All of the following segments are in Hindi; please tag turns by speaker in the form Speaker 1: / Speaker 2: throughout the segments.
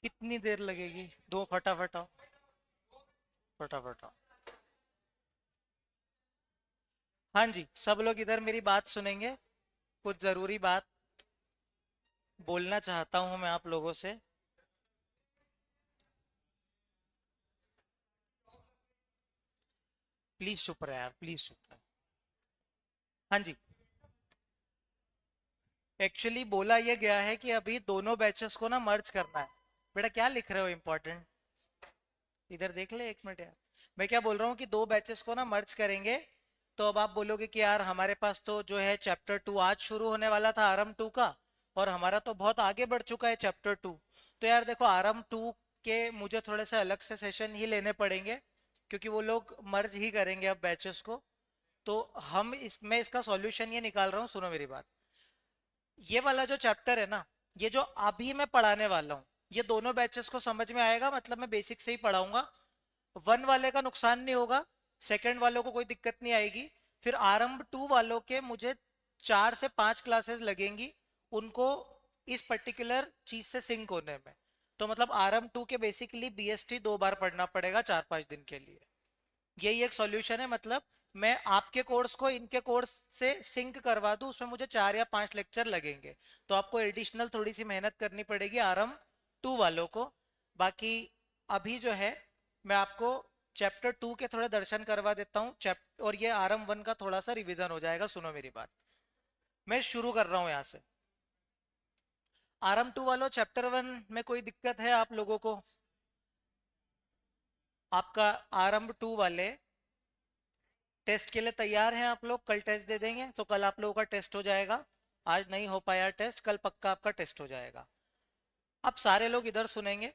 Speaker 1: कितनी देर लगेगी? दो फटाफट आओ, फटाफट आओ। हाँ जी, सब लोग इधर मेरी बात सुनेंगे। कुछ जरूरी बात बोलना चाहता हूँ मैं आप लोगों से। प्लीज चुप रहे यार, प्लीज चुप रहे। हाँ जी, एक्चुअली बोला ये गया है कि अभी दोनों बैचेस को ना मर्ज करना है। बेटा क्या लिख रहे हो इम्पोर्टेंट? इधर देख ले एक मिनट यार। मैं क्या बोल रहा हूँ कि दो बैचेस को ना मर्ज करेंगे। तो अब आप बोलोगे कि यार हमारे पास तो जो है चैप्टर 2 आज शुरू होने वाला था, आरंभ 2 का। और हमारा तो बहुत आगे बढ़ चुका है चैप्टर 2। तो यार देखो, आरंभ 2 के मुझे थोड़े से अलग से सेशन ही लेने पड़ेंगे, क्योंकि वो लोग मर्ज ही करेंगे अब बैचेस को। तो हम इसमें इसका सॉल्यूशन ये निकाल रहा हूँ, सुनो मेरी बात। ये वाला जो चैप्टर है ना, ये जो अभी मैं पढ़ाने वाला हूँ, ये दोनों बैचेस को समझ में आएगा। मतलब मैं बेसिक से ही पढ़ाऊंगा। वन वाले का नुकसान नहीं होगा, सेकंड वालों को कोई दिक्कत नहीं आएगी। फिर आरंभ 2 वालों के मुझे 4 से 5 क्लासेस लगेंगी उनको इस पर्टिकुलर चीज से सिंक होने में। तो मतलब आरंभ 2 के बेसिकली बीएसटी 2 बार पढ़ना पड़ेगा 4-5 दिन के लिए। यही एक सॉल्यूशन है। मतलब मैं आपके कोर्स को इनके कोर्स से सिंक करवा दूं, उसमें मुझे 4 या 5 लेक्चर लगेंगे। तो आपको एडिशनल थोड़ी सी मेहनत करनी पड़ेगी आरंभ 2 वालों को। बाकी अभी जो है, मैं आपको चैप्टर 2 के थोड़े दर्शन करवा देता हूँ चैप्टर, और ये आरंभ 1 का थोड़ा सा रिवीजन हो जाएगा। सुनो मेरी बात, मैं शुरू कर रहा हूँ यहाँ से। आरंभ 2 वालों, चैप्टर 1 में कोई दिक्कत है आप लोगों को? आपका आरंभ 2 वाले टेस्ट के लिए तैयार हैं आप लोग? कल टेस्ट दे देंगे तो कल आप लोगों का टेस्ट हो जाएगा। आज नहीं हो पाया टेस्ट, कल पक्का आपका टेस्ट हो जाएगा। अब सारे लोग इधर सुनेंगे।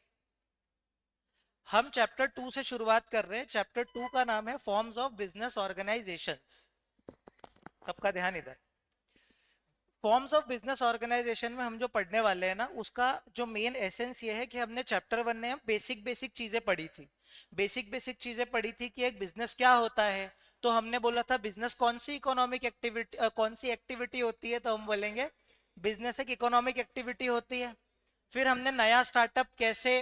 Speaker 1: हम चैप्टर 2 से शुरुआत कर रहे हैं। चैप्टर 2 का नाम है फॉर्म्स ऑफ बिजनेस ऑर्गेनाइजेशंस। सबका ध्यान इधर। फॉर्म्स ऑफ बिजनेस ऑर्गेनाइजेशन में हम जो पढ़ने वाले हैं ना, उसका जो मेन एसेंस ये है कि हमने चैप्टर 1 में हम बेसिक बेसिक चीजें पढ़ी थी। बेसिक बेसिक चीजें पढ़ी थी कि एक बिजनेस क्या होता है। तो हमने बोला था बिजनेस कौन सी इकोनॉमिक एक्टिविटी, कौन सी एक्टिविटी होती है, तो हम बोलेंगे बिजनेस एक इकोनॉमिक एक्टिविटी होती है। फिर हमने नया स्टार्टअप कैसे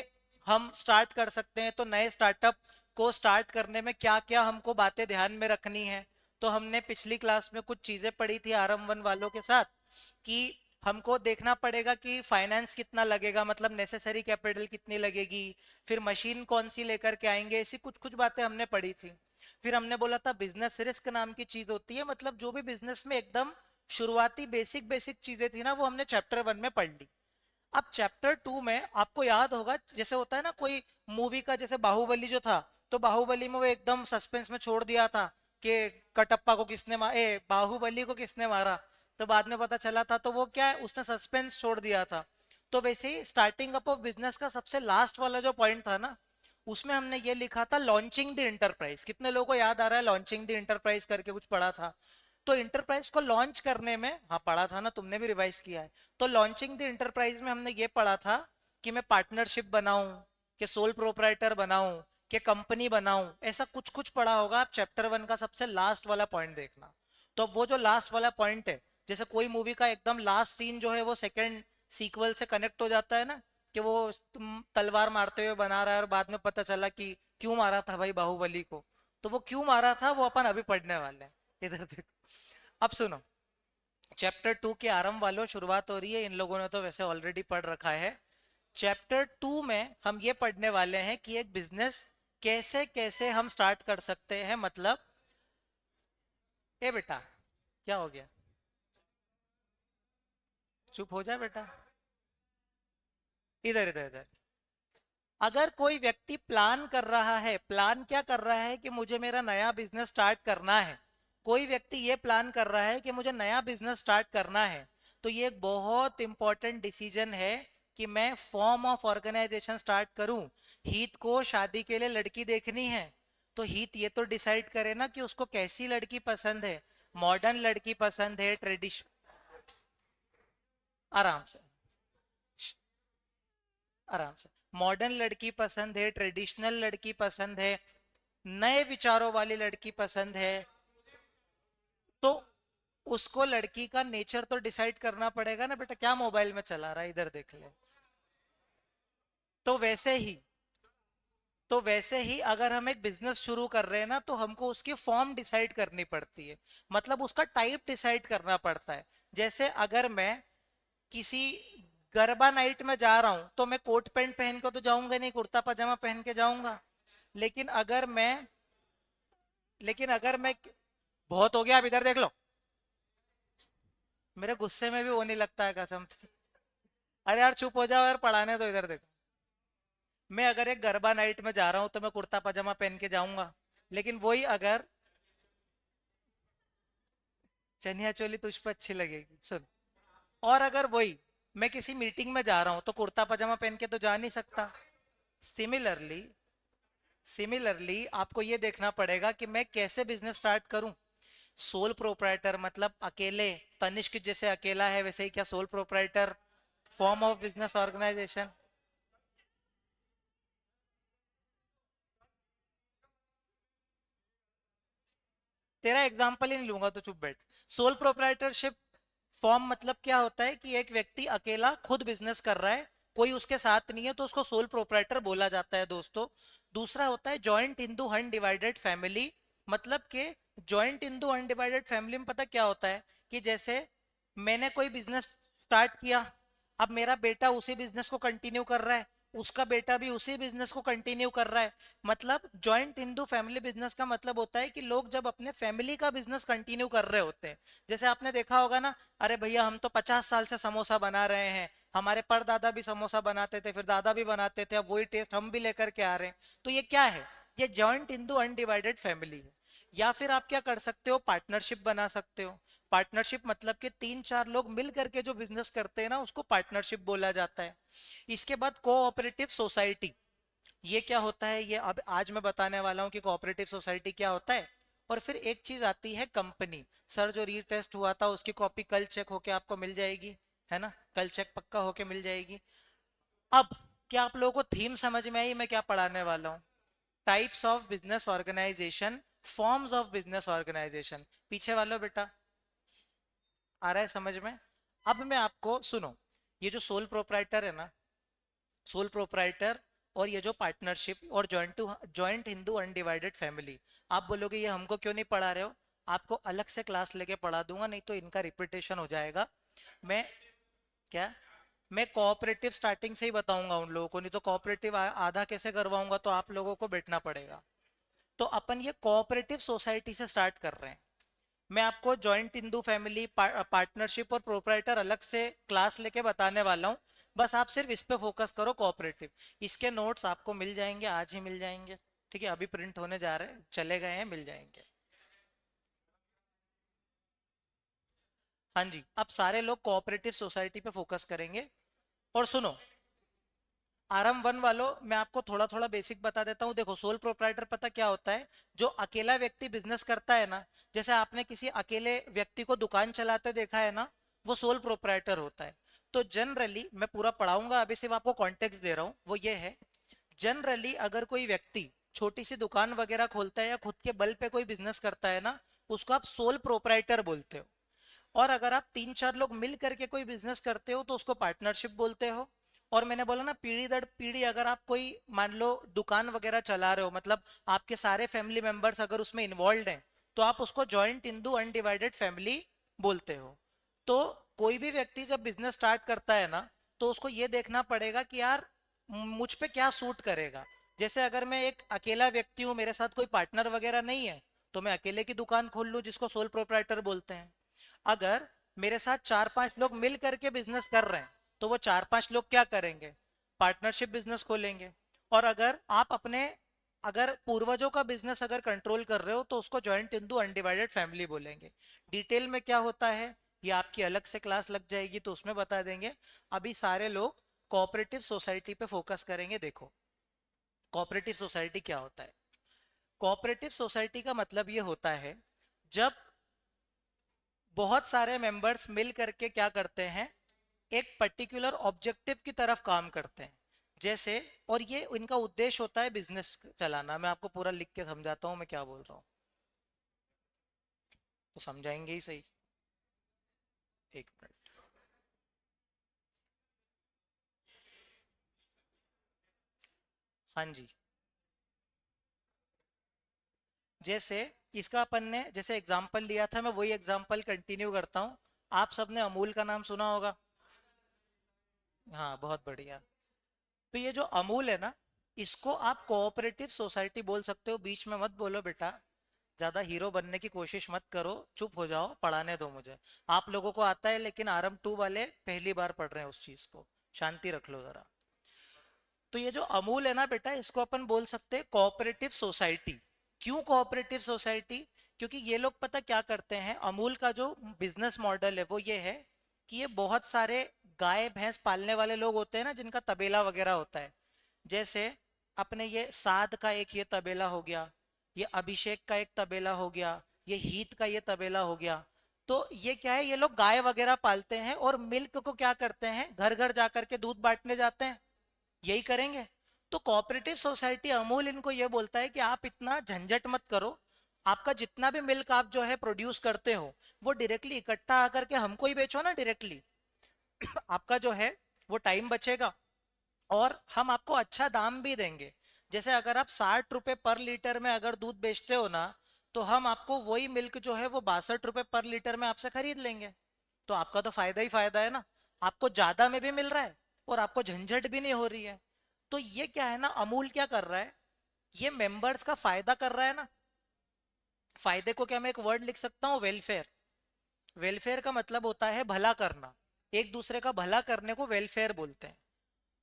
Speaker 1: हम स्टार्ट कर सकते हैं, तो नए स्टार्टअप को स्टार्ट करने में क्या क्या हमको बातें ध्यान में रखनी है। तो हमने पिछली क्लास में कुछ चीजें पढ़ी थी आरंभ 1 वालों के साथ, कि हमको देखना पड़ेगा कि फाइनेंस कितना लगेगा, मतलब नेसेसरी कैपिटल कितनी लगेगी। फिर मशीन कौन सी लेकर के आएंगे, ऐसी कुछ कुछ बातें हमने पढ़ी थी। फिर हमने बोला था बिजनेस रिस्क नाम की चीज होती है, मतलब जो भी बिजनेस में एकदम शुरुआती बेसिक बेसिक चीजें थी ना, वो हमने चैप्टर 1 में पढ़ ली। अब चैप्टर 2 में आपको याद होगा, जैसे होता है ना कोई मूवी का, जैसे बाहुबली जो था, तो बाहुबली में वो एकदम सस्पेंस में छोड़ दिया था कि कटप्पा को किसने बाहुबली को किसने मारा। तो बाद में पता चला था, तो वो क्या है, उसने सस्पेंस छोड़ दिया था। तो वैसे ही स्टार्टिंग अप ऑफ बिजनेस का सबसे लास्ट वाला जो पॉइंट था ना, उसमें हमने ये लिखा था लॉन्चिंग द इंटरप्राइज। कितने लोगों को याद आ रहा है लॉन्चिंग द इंटरप्राइज करके कुछ पढ़ा था? तो इंटरप्राइज को लॉन्च करने में, हाँ पढ़ा था ना, तुमने भी रिवाइज किया है। तो लॉन्चिंग द इंटरप्राइज में हमने ये पढ़ा था कि मैं पार्टनरशिप बनाऊं, कि सोल प्रोपराइटर बनाऊं, कि कंपनी बनाऊं, ऐसा कुछ कुछ पढ़ा होगा। आप चैप्टर 1 का सबसे लास्ट वाला पॉइंट देखना। तो वो जो लास्ट वाला पॉइंट है, जैसे कोई मूवी का एकदम लास्ट सीन जो है वो सेकंड सीक्वल से कनेक्ट हो जाता है ना, कि वो तुम तलवार मारते हुए बना रहा है और बाद में पता चला कि क्यों मारा था भाई बाहुबली को। तो वो क्यों मारा था वो अपन अभी पढ़ने वाले हैं। इधर देखो, अब सुनो। चैप्टर 2 के आरंभ वालों शुरुआत हो रही है, इन लोगों ने तो वैसे ऑलरेडी पढ़ रखा है। चैप्टर 2 में हम ये पढ़ने वाले हैं कि एक बिजनेस कैसे कैसे हम स्टार्ट कर सकते हैं। मतलब ए बेटा, क्या हो गया? चुप हो जा बेटा। इधर इधर इधर। अगर कोई व्यक्ति प्लान कर रहा है, प्लान क्या कर रहा है कि मुझे मेरा नया बिजनेस स्टार्ट करना है, कोई व्यक्ति ये प्लान कर रहा है कि मुझे नया बिजनेस स्टार्ट करना है, तो ये एक बहुत इंपॉर्टेंट डिसीजन है कि मैं फॉर्म ऑफ ऑर्गेनाइजेशन स्टार्ट करूं। हित को शादी के लिए लड़की देखनी है, तो हित ये तो डिसाइड करे ना कि उसको कैसी लड़की पसंद है। मॉडर्न लड़की पसंद है, ट्रेडिशन। आराम से, आराम से। मॉडर्न लड़की पसंद है, ट्रेडिशनल लड़की पसंद है, नए विचारों वाली लड़की पसंद है। तो उसको लड़की का नेचर तो डिसाइड करना पड़ेगा ना बेटा। क्या मोबाइल में चला रहा है, इधर देख ले। तो वैसे ही अगर हम एक बिजनेस शुरू कर रहे हैं ना, तो हमको उसकी फॉर्म डिसाइड करनी पड़ती है, मतलब उसका टाइप डिसाइड करना पड़ता है। जैसे अगर मैं किसी गरबा नाइट में जा रहा हूं, तो मैं कोट पैंट पहन के तो जाऊंगा नहीं, कुर्ता पजामा पहन के जाऊंगा। लेकिन अगर मैं बहुत हो गया, आप इधर देख लो। मेरे गुस्से में भी वो नहीं लगता है कसम से। अरे यार चुप हो जाओ यार, पढ़ाने दो, इधर देखो। मैं अगर एक गरबा नाइट में जा रहा हूं, तो मैं कुर्ता पजामा पहन के जाऊंगा। लेकिन वही अगर चनिया चोली तुझ पे अच्छी लगेगी, सुन। और अगर वही मैं किसी मीटिंग में जा रहा हूं, तो कुर्ता पजामा पहन के तो जा नहीं सकता। सिमिलरली आपको ये देखना पड़ेगा कि मैं कैसे बिजनेस स्टार्ट करूं। सोल प्रोप्राइटर मतलब अकेले, तनिष्क जैसे अकेला है वैसे ही क्या sole proprietor, form of business organization. तेरा एग्जाम्पल ही नहीं लूंगा तो चुप बैठ। सोल प्रोप्राइटरशिप फॉर्म मतलब क्या होता है कि एक व्यक्ति अकेला खुद बिजनेस कर रहा है, कोई उसके साथ नहीं है, तो उसको सोल प्रोप्राइटर बोला जाता है दोस्तों। दूसरा होता है जॉइंट इंदू अनडिवाइडेड फैमिली, मतलब कि जॉइंट इंदू अनडिवाइडेड फैमिली में पता क्या होता है कि जैसे मैंने कोई बिजनेस स्टार्ट किया, अब मेरा बेटा उसी बिजनेस को कंटिन्यू कर रहा है, उसका बेटा भी उसी बिजनेस को कंटिन्यू कर रहा है। मतलब जॉइंट इंदू फैमिली बिजनेस का मतलब होता है कि लोग जब अपने फैमिली का बिजनेस कंटिन्यू कर रहे होते हैं। जैसे आपने देखा होगा ना, अरे भैया हम तो 50 साल से समोसा बना रहे हैं, हमारे परदादा भी समोसा बनाते थे, फिर दादा भी बनाते थे, अब वही टेस्ट हम भी लेकर के आ रहे हैं। तो ये क्या है? ये जॉइंट इंदू अनडिवाइडेड फैमिली है। या फिर आप क्या कर सकते हो, पार्टनरशिप बना सकते हो। पार्टनरशिप मतलब कि 3-4 लोग मिल करके जो बिजनेस करते हैं ना, उसको पार्टनरशिप बोला जाता है। इसके बाद कोऑपरेटिव सोसाइटी, ये क्या होता है, ये अब आज मैं बताने वाला हूं कि कोऑपरेटिव सोसाइटी क्या होता है। और फिर एक चीज आती है कंपनी। सर जो रीटेस्ट हुआ था उसकी कॉपी कल चेक होके आपको मिल जाएगी, है ना, कल चेक पक्का होके मिल जाएगी। अब क्या आप लोगों को थीम समझ में आई मैं क्या पढ़ाने वाला हूँ? Types of business organization, forms of business organization. पीछे वालों बेटा, आ रहा है समझ में? अब मैं आपको सुनो, ये जो सोल प्रोप्राइटर है ना, सोल प्रोप्राइटर और ये जो पार्टनरशिप और जॉइंट हिंदू अनडिवाइडेड फैमिली, आप बोलोगे ये हमको क्यों नहीं पढ़ा रहे हो? आपको अलग से क्लास लेके पढ़ा दूंगा, नहीं तो इनका रिपीटेशन हो जाएगा। मैं क्या मैं कोऑपरेटिव स्टार्टिंग से ही बताऊंगा उन लोगों को, नहीं तो कोऑपरेटिव आधा कैसे करवाऊंगा, तो आप लोगों को बैठना पड़ेगा। तो अपन ये कोऑपरेटिव सोसाइटी से स्टार्ट कर रहे हैं। मैं आपको जॉइंट इंदू फैमिली, पार्टनरशिप और प्रोप्राइटर अलग से क्लास लेके बताने वाला हूँ। बस आप सिर्फ इस पे फोकस करो, कोऑपरेटिव। इसके नोट्स आपको मिल जाएंगे, आज ही मिल जाएंगे। ठीक है, अभी प्रिंट होने जा रहे हैं, चले गए हैं, मिल जाएंगे। हाँ जी, अब सारे लोग कोऑपरेटिव सोसाइटी पे फोकस करेंगे। और सुनो, आरएम वन वालों, मैं आपको थोड़ा थोड़ा बेसिक बता देता हूँ। देखो, सोल प्रोप्राइटर पता क्या होता है? जो अकेला व्यक्ति बिजनेस करता है ना, जैसे आपने किसी अकेले व्यक्ति को दुकान चलाते देखा है ना, वो सोल प्रोप्राइटर होता है। तो जनरली मैं पूरा पढ़ाऊंगा, अभी सिर्फ आपको कॉन्टेक्स्ट दे रहा हूँ, वो ये है। जनरली अगर कोई व्यक्ति छोटी सी दुकान वगैरह खोलता है या खुद के बल पे कोई बिजनेस करता है ना, उसको आप सोल प्रोप्राइटर बोलते हो। और अगर आप 3-4 लोग मिल करके कोई बिजनेस करते हो, तो उसको पार्टनरशिप बोलते हो। और मैंने बोला ना, पीढ़ी दर पीढ़ी अगर आप कोई मान लो दुकान वगैरह चला रहे हो, मतलब आपके सारे फैमिली मेंबर्स अगर उसमें इन्वॉल्व हैं, तो आप उसको जॉइंट इंदू अनडिवाइडेड फैमिली बोलते हो। तो कोई भी व्यक्ति जब बिजनेस स्टार्ट करता है ना, तो उसको ये देखना पड़ेगा कि यार मुझ पे क्या सूट करेगा। जैसे अगर मैं एक अकेला व्यक्ति हूँ, मेरे साथ कोई पार्टनर वगैरह नहीं है, तो मैं अकेले की दुकान खोल लूँ, जिसको सोल प्रोप्राइटर बोलते हैं। अगर मेरे साथ 4-5 लोग मिल करके बिजनेस कर रहे हैं, तो वो 4-5 लोग क्या करेंगे? पार्टनरशिप बिजनेस खोलेंगे। और अगर आप अपने अगर पूर्वजों का बिजनेस अगर कंट्रोल कर रहे हो, तो उसको जॉइंट इंदू अनडिवाइडेड फैमिली बोलेंगे। डिटेल में क्या होता है ये आपकी अलग से क्लास लग जाएगी, तो उसमें बता देंगे। अभी सारे लोग कोऑपरेटिव सोसाइटी पे फोकस करेंगे। देखो, कोऑपरेटिव सोसाइटी क्या होता है? कोऑपरेटिव सोसाइटी का मतलब ये होता है, जब बहुत सारे मेंबर्स मिल करके क्या करते हैं, एक पर्टिकुलर ऑब्जेक्टिव की तरफ काम करते हैं। जैसे, और ये इनका उद्देश्य होता है बिजनेस चलाना। मैं आपको पूरा लिख के समझाता हूँ मैं क्या बोल रहा हूँ, तो समझाएंगे ही सही। एक मिनट। हाँ जी। जैसे इसका अपन ने जैसे एग्जाम्पल लिया था, मैं वही एग्जाम्पल कंटिन्यू करता हूँ। आप सबने अमूल का नाम सुना होगा। हाँ, बहुत बढ़िया। तो ये जो अमूल है ना, इसको आप कोऑपरेटिव सोसाइटी बोल सकते हो। बीच में मत बोलो बेटा, ज्यादा हीरो बनने की कोशिश मत करो, चुप हो जाओ, पढ़ाने दो मुझे। आप लोगों को आता है, लेकिन आरएम 2 वाले पहली बार पढ़ रहे हैं उस चीज को। शांति रख लो जरा। तो ये जो अमूल है ना बेटा, इसको अपन बोल सकते हैं कोऑपरेटिव सोसाइटी। क्यों कोऑपरेटिव सोसाइटी? क्योंकि ये लोग पता क्या करते हैं, अमूल का जो बिजनेस मॉडल है वो ये है कि ये बहुत सारे गाय भैंस पालने वाले लोग होते हैं ना, जिनका तबेला वगैरह होता है। जैसे अपने ये साध का एक ये तबेला हो गया, ये अभिषेक का एक तबेला हो गया, ये हीत का ये तबेला हो गया। तो ये क्या है, ये लोग गाय वगैरह पालते हैं और मिल्क को क्या करते हैं, घर घर जाकर के दूध बांटने जाते हैं। यही करेंगे। तो कोऑपरेटिव सोसाइटी अमूल इनको ये बोलता है कि आप इतना झंझट मत करो। आपका जितना भी मिल्क आप जो है प्रोड्यूस करते हो, वो डायरेक्टली इकट्ठा आकर के हमको ही बेचो ना डायरेक्टली। आपका जो है वो टाइम बचेगा, और हम आपको अच्छा दाम भी देंगे। जैसे अगर आप 60 रुपए पर लीटर में अगर दूध बेचते हो ना, तो हम आपको वही मिल्क जो है वो 62 रुपए पर लीटर में आपसे खरीद लेंगे। तो आपका तो फायदा ही फायदा है ना। आपको ज्यादा में भी मिल रहा है और आपको झंझट भी नहीं हो रही है। तो ये क्या है ना, अमूल क्या कर रहा है, ये मेंबर्स का फायदा कर रहा है ना। फायदे को क्या मैं एक वर्ड लिख सकता हूँ, वेलफेयर। वेलफेयर का मतलब होता है भला करना। एक दूसरे का भला करने को वेलफेयर बोलते हैं।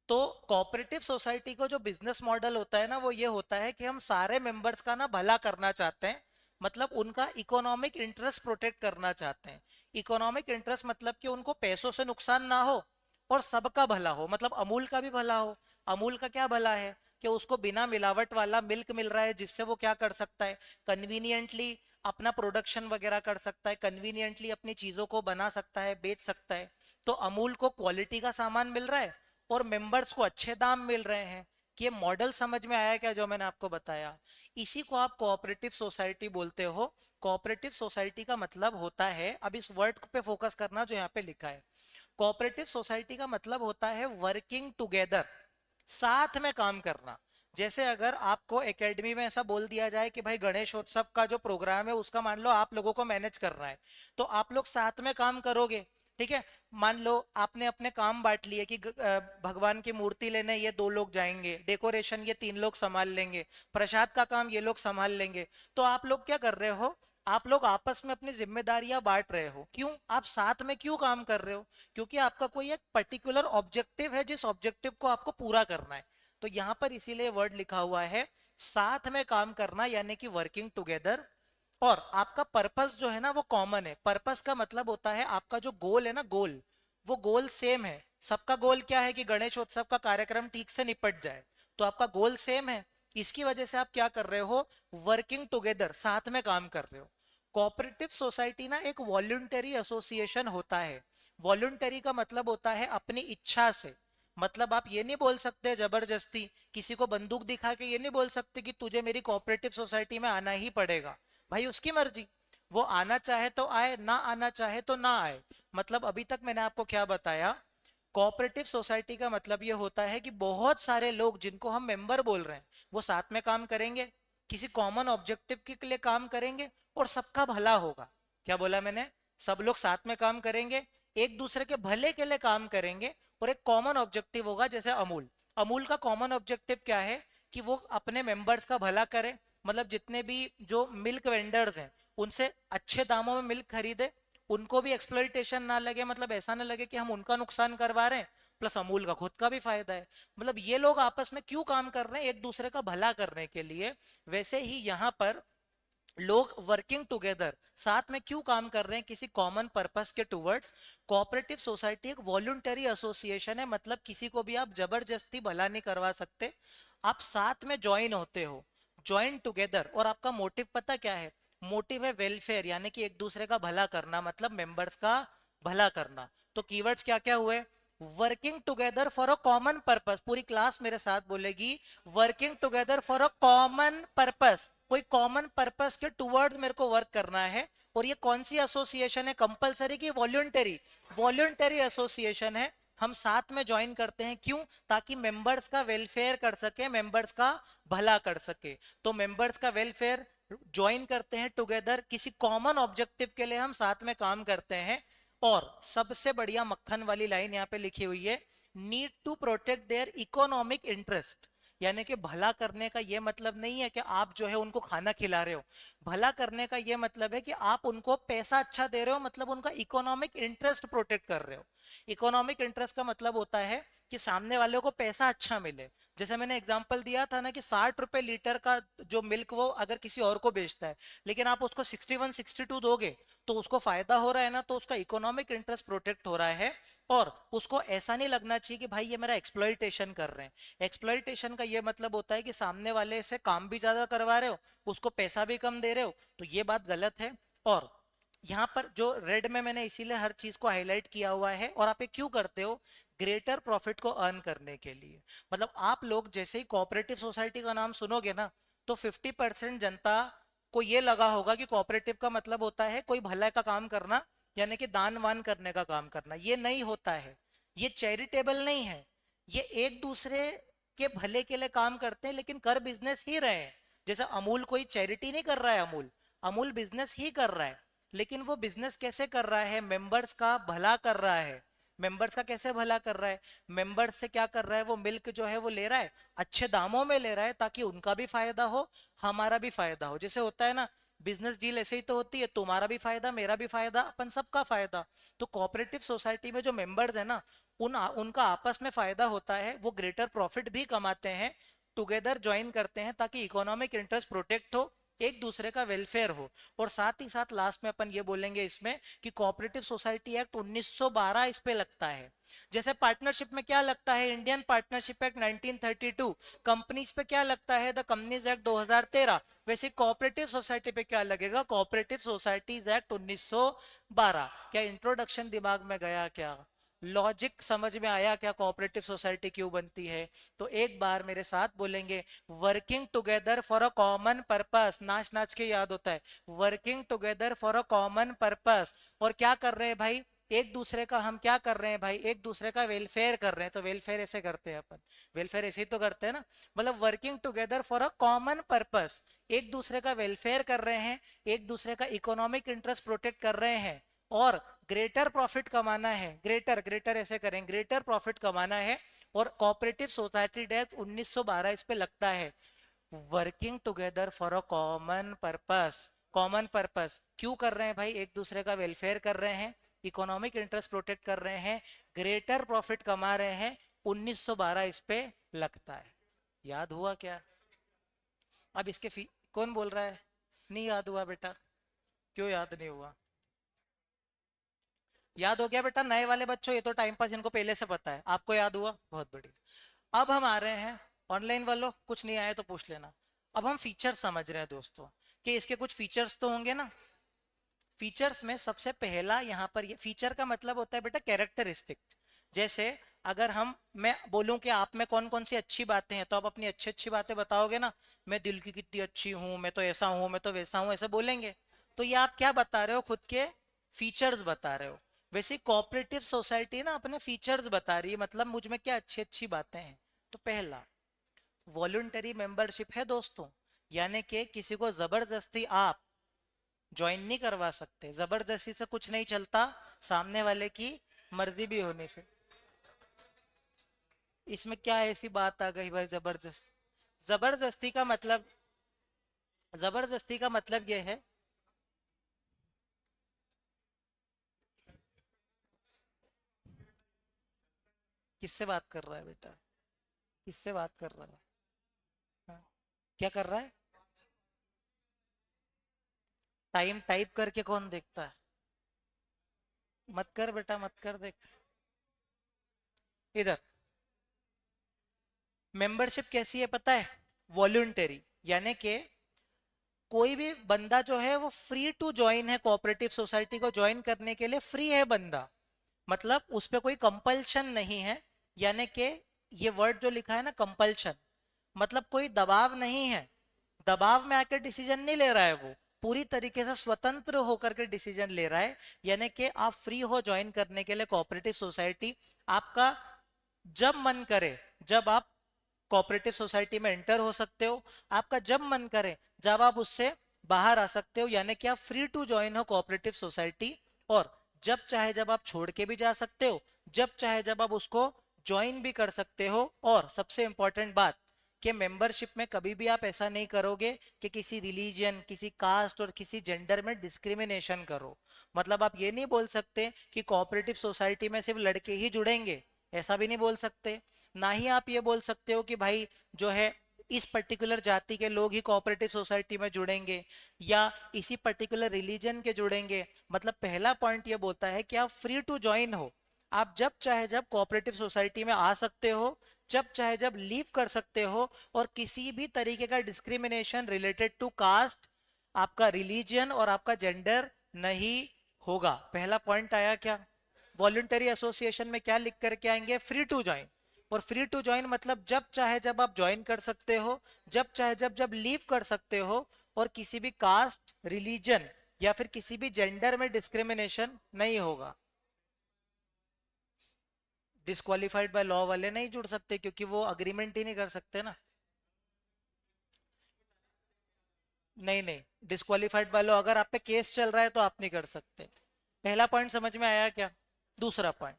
Speaker 1: तो कोऑपरेटिव सोसाइटी को जो बिजनेस मॉडल होता है ना, वो ये होता है कि हम सारे मेंबर्स का ना भला करना चाहते हैं। मतलब उनका इकोनॉमिक इंटरेस्ट प्रोटेक्ट करना चाहते हैं। इकोनॉमिक इंटरेस्ट मतलब कि उनको पैसों से नुकसान ना हो और सबका भला हो, मतलब अमूल का भी भला हो। अमूल का क्या भला है कि उसको बिना मिलावट वाला मिल्क मिल रहा है, जिससे वो क्या कर सकता है, कन्वीनियंटली अपना प्रोडक्शन वगैरह कर सकता है, कन्वीनियंटली अपनी चीजों को बना सकता है, बेच सकता है। तो अमूल को क्वालिटी का सामान मिल रहा है और मेंबर्स को अच्छे दाम मिल रहे हैं। कि ये मॉडल समझ में आया क्या जो मैंने आपको बताया? इसी को आप कोऑपरेटिव सोसाइटी बोलते हो। कोऑपरेटिव सोसाइटी का मतलब होता है, अब इस वर्ड पे फोकस करना जो यहाँ पे लिखा है। कोऑपरेटिव सोसाइटी का मतलब होता है वर्किंग टुगेदर, साथ में काम करना। जैसे अगर आपको एकेडमी में ऐसा बोल दिया जाए कि भाई गणेशोत्सव का जो प्रोग्राम है उसका मान लो आप लोगों को मैनेज करना है, तो आप लोग साथ में काम करोगे। ठीक है। मान लो आपने अपने काम बांट लिए कि भगवान की मूर्ति लेने ये 2 लोग जाएंगे, डेकोरेशन ये 3 लोग संभाल लेंगे, प्रसाद का काम ये लोग संभाल लेंगे। तो आप लोग क्या कर रहे हो, आप लोग आपस में अपनी जिम्मेदारियां बांट रहे हो। क्यों? आप साथ में क्यों काम कर रहे हो? क्योंकि आपका कोई एक पर्टिकुलर ऑब्जेक्टिव है, जिस ऑब्जेक्टिव को आपको पूरा करना है। तो यहां पर इसीलिए वर्ड लिखा हुआ है साथ में काम करना, यानी कि वर्किंग टुगेदर। और आपका पर्पस जो है ना वो कॉमन है। पर्पस का मतलब होता है आपका जो गोल है ना, गोल, वो गोल सेम है। सबका गोल क्या है कि गणेशोत्सव का कार्यक्रम ठीक से निपट जाए। तो आपका गोल सेम है। इसकी वजह से आप क्या कर रहे हो, वर्किंग टुगेदर, साथ में काम कर रहे हो। कोऑपरेटिव सोसाइटी ना एक वॉल्यूंटरी एसोसिएशन होता है। वॉल्यूंटरी का मतलब होता है अपनी इच्छा से। मतलब आप ये नहीं बोल सकते जबरदस्ती, किसी को बंदूक दिखा के ये नहीं बोल सकते कि तुझे मेरी कोऑपरेटिव सोसाइटी में आना ही पड़ेगा। भाई उसकी मर्जी, वो आना चाहे तो आए, ना आना चाहे तो ना आए। मतलब अभी तक मैंने आपको क्या बताया, कोऑपरेटिव सोसाइटी का मतलब ये होता है कि बहुत सारे लोग जिनको हम मेंबर बोल रहे हैं, वो साथ में काम करेंगे, किसी कॉमन ऑब्जेक्टिव के लिए काम करेंगे और सबका भला होगा। क्या बोला मैंने? सब लोग साथ में काम करेंगे, एक दूसरे के भले के लिए काम करेंगे, और एक कॉमन ऑब्जेक्टिव होगा। जैसे अमूल, अमूल का कॉमन ऑब्जेक्टिव क्या है कि वो अपने मेंबर्स का भला करे। मतलब जितने भी जो मिल्क वेंडर्स हैं उनसे अच्छे दामों में मिल्क खरीदे, उनको भी एक्सप्लॉइटेशन ना लगे, मतलब ऐसा ना लगे कि हम उनका नुकसान करवा रहे हैं, प्लस अमूल का खुद का भी फायदा है। मतलब ये लोग आपस में क्यों काम कर रहे हैं, एक दूसरे का भला करने के लिए। वैसे ही यहाँ पर लोग वर्किंग टुगेदर, साथ में क्यों काम कर रहे हैं, किसी कॉमन पर्पस के टुवर्ड्स। कोऑपरेटिव सोसाइटी एक वॉल्यूंटरी एसोसिएशन है, मतलब किसी को भी आप जबरदस्ती भला नहीं करवा सकते। आप साथ में ज्वाइन होते हो, ज्वाइन टुगेदर, और आपका मोटिव पता क्या है? मोटिव है वेलफेयर, यानी कि एक दूसरे का भला करना, मतलब मेंबर्स का भला करना। तो कीवर्ड्स क्या क्या हुए? Working together for a common purpose, पूरी क्लास मेरे साथ बोलेगी, working together for a common purpose. कोई कॉमन पर्पस के टुवर्ड्स मेरे को वर्क करना है। और ये कौन सी एसोसिएशन है, कंपलसरी की वॉल्यूंटरी? वॉल्यूंटरी एसोसिएशन है। हम साथ में ज्वाइन करते हैं, क्यों? ताकि मेंबर्स का वेलफेयर कर सके, मेंबर्स का भला कर सके। तो मेंबर्स का वेलफेयर ज्वाइन करते हैं टुगेदर, किसी कॉमन ऑब्जेक्टिव के लिए हम साथ में काम करते हैं। और सबसे बढ़िया मक्खन वाली लाइन यहाँ पे लिखी हुई है, need to protect their economic interest. यानी कि भला करने का यह मतलब नहीं है कि आप जो है उनको खाना खिला रहे हो। भला करने का यह मतलब है कि आप उनको पैसा अच्छा दे रहे हो, मतलब उनका इकोनॉमिक इंटरेस्ट प्रोटेक्ट कर रहे हो। इकोनॉमिक इंटरेस्ट का मतलब होता है कि सामने वाले को पैसा अच्छा मिले। जैसे मैंने एग्जांपल दिया था ना कि 60 रुपए लीटर का जो मिल्क वो अगर किसी और को बेचता है, लेकिन आप उसको 61 62 दोगे तो उसको फायदा हो रहा है ना, तो उसका इकोनॉमिक इंटरेस्ट प्रोटेक्ट हो रहा है। और उसको ऐसा नहीं लगना चाहिए कि भाई ये मेरा एक्सप्लॉइटेशन कर रहे हैं। एक्सप्लॉइटेशन का ये मतलब होता है कि सामने वाले से काम भी ज्यादा करवा रहे हो, उसको पैसा भी कम दे रहे हो, तो ये बात गलत है। और यहाँ पर जो रेड में मैंने इसीलिए हर चीज को हाईलाइट किया हुआ है। और आप ये क्यों करते हो? ग्रेटर प्रॉफिट को अर्न करने के लिए। मतलब आप लोग जैसे ही कोऑपरेटिव सोसाइटी का नाम सुनोगे ना, तो 50% जनता को ये लगा होगा कि कोऑपरेटिव का मतलब होता है कोई भलाई का काम करना, यानी कि दान वान करने का काम करना। ये नहीं होता है, ये चैरिटेबल नहीं है। ये एक दूसरे के भले के लिए काम करते हैं, लेकिन कर बिजनेस ही रहे हैं। जैसे अमूल कोई चैरिटी नहीं कर रहा है, अमूल अमूल बिजनेस ही कर रहा है। लेकिन वो बिजनेस कैसे कर रहा है? मेंबर्स का भला कर रहा है। मेंबर्स का कैसे भला कर रहा है? मेंबर्स से क्या कर रहा है? वो मिल्क जो है वो ले रहा है, अच्छे दामों में ले रहा है, ताकि उनका भी फायदा हो, हमारा भी फायदा हो। जैसे होता है ना, बिजनेस डील ऐसे ही तो होती है, तुम्हारा भी फायदा, मेरा भी फायदा, अपन सबका फायदा। तो कोऑपरेटिव सोसाइटी में जो मेंबर्स है ना, उनका आपस में फायदा होता है, वो ग्रेटर प्रॉफिट भी कमाते हैं, टुगेदर ज्वाइन करते हैं, ताकि इकोनॉमिक इंटरेस्ट प्रोटेक्ट हो, एक दूसरे का वेलफेयर हो। और साथ ही साथ लास्ट में अपन ये बोलेंगे इसमें कि कोऑपरेटिव सोसाइटी एक्ट 1912 इस पे लगता है। जैसे पार्टनरशिप में क्या लगता है? Indian partnership act 1932। कंपनीज पे क्या लगता है? The companies act 2013। वैसे कोऑपरेटिव सोसाइटी पे क्या लगेगा? Cooperative societies act 1912। क्या इंट्रोडक्शन दिमाग में गया? क्या लॉजिक समझ में आया? क्या कोऑपरेटिव सोसाइटी क्यों बनती है? तो एक बार मेरे साथ बोलेंगे, working together for a common purpose. नाच नाच के याद होता है, working together for a common purpose. और क्या कर रहे हैं भाई? एक दूसरे का हम क्या कर रहे हैं भाई? एक दूसरे का वेलफेयर कर रहे हैं। तो वेलफेयर ऐसे करते हैं अपन, वेलफेयर ऐसे ही तो करते हैं ना। मतलब working together for a common purpose, एक दूसरे का वेलफेयर कर रहे हैं, एक दूसरे का इकोनॉमिक इंटरेस्ट प्रोटेक्ट कर रहे हैं, और ग्रेटर प्रॉफिट कमाना है। ग्रेटर ग्रेटर ऐसे करें, ग्रेटर प्रॉफिट कमाना है। और कोऑपरेटिव सोसाइटी एक्ट 1912 इस पे लगता है, working together for a common purpose. Common purpose क्यों कर रहे हैं भाई? एक दूसरे का वेलफेयर कर रहे हैं, इकोनॉमिक इंटरेस्ट प्रोटेक्ट कर रहे हैं, ग्रेटर प्रॉफिट कमा रहे हैं, 1912 इस पे लगता है। याद हुआ क्या? अब इसके कौन बोल रहा है नहीं याद हुआ? बेटा क्यों याद नहीं हुआ? याद हो गया बेटा? नए वाले बच्चों, ये तो टाइम पास, इनको पहले से पता है, आपको याद हुआ, बहुत बढ़िया। अब हम आ रहे हैं ऑनलाइन वालों, कुछ नहीं आया तो पूछ लेना। अब हम फीचर्स समझ रहे हैं दोस्तों, कि इसके कुछ फीचर्स तो होंगे ना। फीचर्स में सबसे पहला यहाँ पर, ये फीचर का मतलब होता है बेटा कैरेक्टरिस्टिक। जैसे अगर मैं बोलूं कि आप में कौन कौन सी अच्छी बातें हैं, तो आप अपनी अच्छी अच्छी बातें बताओगे ना। मैं दिल की कितनी अच्छी हूं, मैं तो ऐसा हूं, मैं तो वैसा हूं, ऐसे बोलेंगे। तो ये आप क्या बता रहे हो? खुद के फीचर्स बता रहे हो। वैसे कोऑपरेटिव सोसाइटी ना अपने फीचर्स बता रही है, मतलब मुझ में क्या अच्छी अच्छी बातें हैं। तो पहला, वॉलंटरी मेंबरशिप है दोस्तों, यानी कि किसी को जबरदस्ती आप ज्वाइन नहीं करवा सकते। जबरदस्ती से कुछ नहीं चलता, सामने वाले की मर्जी भी होने से। इसमें क्या ऐसी बात आ गई भाई? जबरदस्ती का मतलब, जबरदस्ती का मतलब यह है, किससे बात कर रहा है बेटा? किससे बात कर रहा है? हाँ, क्या कर रहा है? टाइम टाइप करके कौन देखता है? मत कर बेटा, मत कर, देख इधर। मेंबरशिप कैसी है पता है? वॉलंटरी, यानी कि कोई भी बंदा जो है वो फ्री टू ज्वाइन है, कोऑपरेटिव सोसाइटी को ज्वाइन करने के लिए फ्री है बंदा। मतलब उस पर कोई कंपल्शन नहीं है। यानी कि ये वर्ड जो लिखा है ना, कंपल्शन, मतलब कोई दबाव नहीं है। दबाव में आकर डिसीजन नहीं ले रहा है वो। पूरी तरीके से स्वतंत्र होकर के डिसीजन ले रहा है, यानी कि आप फ्री हो ज्वाइन करने के लिए कोऑपरेटिव सोसाइटी। आपका जब मन करे, जब आप कोऑपरेटिव सोसाइटी में एंटर हो सकते हो, आपका जब मन करे जब आप उससे बाहर आ सकते हो, यानी कि आप फ्री टू ज्वाइन हो कोऑपरेटिव सोसाइटी। और जब चाहे जब आप छोड़ के भी जा सकते हो, जब चाहे जब आप उसको ज्वाइन भी कर सकते हो। और सबसे इंपॉर्टेंट बात कि मेंबरशिप में कभी भी आप ऐसा नहीं करोगे कि किसी रिलीजन, किसी कास्ट और किसी जेंडर में डिस्क्रिमिनेशन करो। मतलब आप ये नहीं बोल सकते कि कोऑपरेटिव सोसाइटी में सिर्फ लड़के ही जुड़ेंगे, ऐसा भी नहीं बोल सकते। ना ही आप ये बोल सकते हो कि भाई जो है इस पर्टिकुलर जाति के लोग ही कोऑपरेटिव सोसाइटी में जुड़ेंगे या इसी पर्टिकुलर रिलीजन के जुड़ेंगे। मतलब पहला पॉइंट ये बोलता है कि आप फ्री टू ज्वाइन हो, आप जब चाहे जब कोऑपरेटिव सोसाइटी में आ सकते हो, जब चाहे जब लीव कर सकते हो, और किसी भी तरीके का डिस्क्रिमिनेशन रिलेटेड टू कास्ट, आपका रिलीजन और आपका जेंडर नहीं होगा। पहला पॉइंट आया क्या? वॉलंटरी एसोसिएशन में क्या लिख करके आएंगे? Free to join. और फ्री टू ज्वाइन मतलब जब चाहे जब आप ज्वाइन कर सकते हो, जब चाहे जब जब लीव कर सकते हो, और किसी भी कास्ट, रिलीजन या फिर किसी भी जेंडर में डिस्क्रिमिनेशन नहीं होगा। डिस्क्वालिफाइड बाय लॉ वाले नहीं जुड़ सकते क्योंकि वो अग्रीमेंट ही नहीं कर सकते ना। नहीं नहीं, डिस्क्वालिफाइड बाय लॉ अगर आप पे केस चल रहा है तो आप नहीं कर सकते। पहला पॉइंट समझ में आया क्या? दूसरा पॉइंट,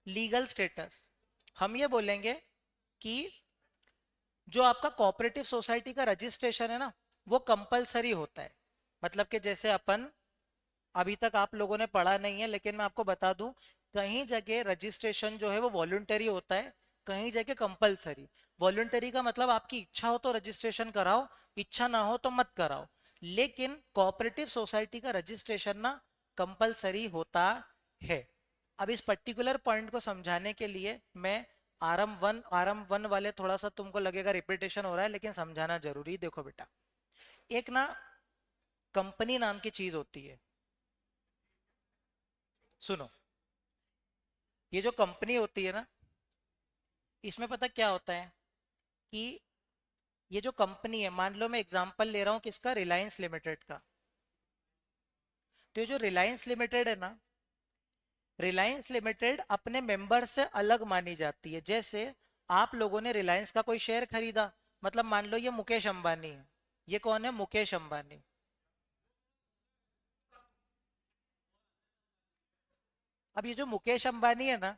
Speaker 1: लीगल स्टेटस। हम ये बोलेंगे कि जो आपका कोऑपरेटिव सोसाइटी का रजिस्ट्रेशन है ना, वो कंपलसरी होता है। मतलब कि जैसे अपन, अभी तक आप लोगों ने पढ़ा नहीं है लेकिन मैं आपको बता दूं, कहीं जगह रजिस्ट्रेशन जो है वो वॉलंटरी होता है, कहीं जगह कंपलसरी। वॉलंटरी का मतलब आपकी इच्छा हो तो रजिस्ट्रेशन कराओ, इच्छा ना हो तो मत कराओ। लेकिन कोऑपरेटिव सोसाइटी का रजिस्ट्रेशन ना कंपलसरी होता है। अब इस पर्टिकुलर पॉइंट को समझाने के लिए मैं आरम वन वाले थोड़ा सा तुमको लगेगा रिपीटेशन हो रहा है, लेकिन समझाना जरूरी। देखो बेटा, एक ना कंपनी नाम की चीज होती है। सुनो, ये जो कंपनी होती है ना, इसमें पता क्या होता है कि ये जो कंपनी है, मान लो मैं एग्जांपल ले रहा हूँ किसका? रिलायंस लिमिटेड का। तो ये जो रिलायंस लिमिटेड है ना, रिलायंस लिमिटेड अपने मेंबर से अलग मानी जाती है। जैसे आप लोगों ने रिलायंस का कोई शेयर खरीदा, मतलब मान लो ये मुकेश अंबानी है। ये कौन है? मुकेश अंबानी। अब ये जो मुकेश अंबानी है ना,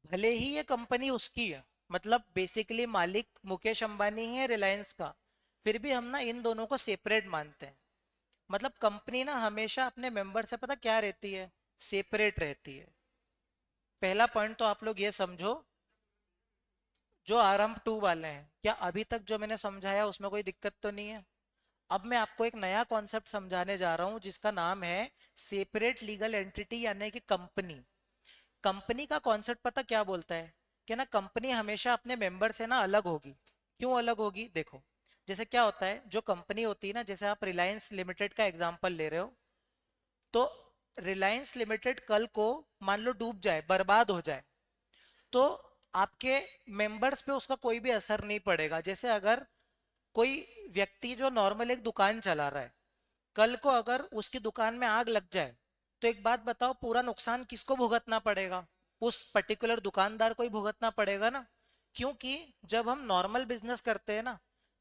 Speaker 1: भले ही ये कंपनी उसकी है, मतलब बेसिकली मालिक मुकेश अंबानी ही है रिलायंस का, फिर भी हम ना इन दोनों को सेपरेट मानते हैं। मतलब कंपनी ना हमेशा अपने मेंबर से पता क्या रहती है? सेपरेट रहती है। पहला पॉइंट तो आप लोग ये समझो, जो आरंभ टू वाले हैं, क्या अभी तक जो मैंने समझाया उसमें कोई दिक्कत तो नहीं है? अब मैं आपको एक नया कॉन्सेप्ट समझाने जा रहा हूं जिसका नाम है सेपरेट लीगल एंटिटी, यानी कि कंपनी। कंपनी का कॉन्सेप्ट पता क्या बोलता है? कि ना कंपनी हमेशा अपने मेंबर से ना अलग होगी। क्यों अलग होगी? देखो, जैसे क्या होता है, जो कंपनी होती है ना, जैसे आप रिलायंस लिमिटेड का एग्जांपल ले रहे हो, तो रिलायंस लिमिटेड कल को मान लो डूब जाए, बर्बाद हो जाए, तो आपके मेंबर्स पे उसका कोई भी असर नहीं पड़ेगा। जैसे अगर कोई व्यक्ति जो नॉर्मल एक दुकान चला रहा है, कल को अगर उसकी दुकान में आग लग जाए, तो एक बात बताओ, पूरा नुकसान किसको भुगतना पड़ेगा? उस पर्टिकुलर दुकानदार को ही भुगतना पड़ेगा ना। क्योंकि जब हम नॉर्मल बिजनेस करते हैं ना,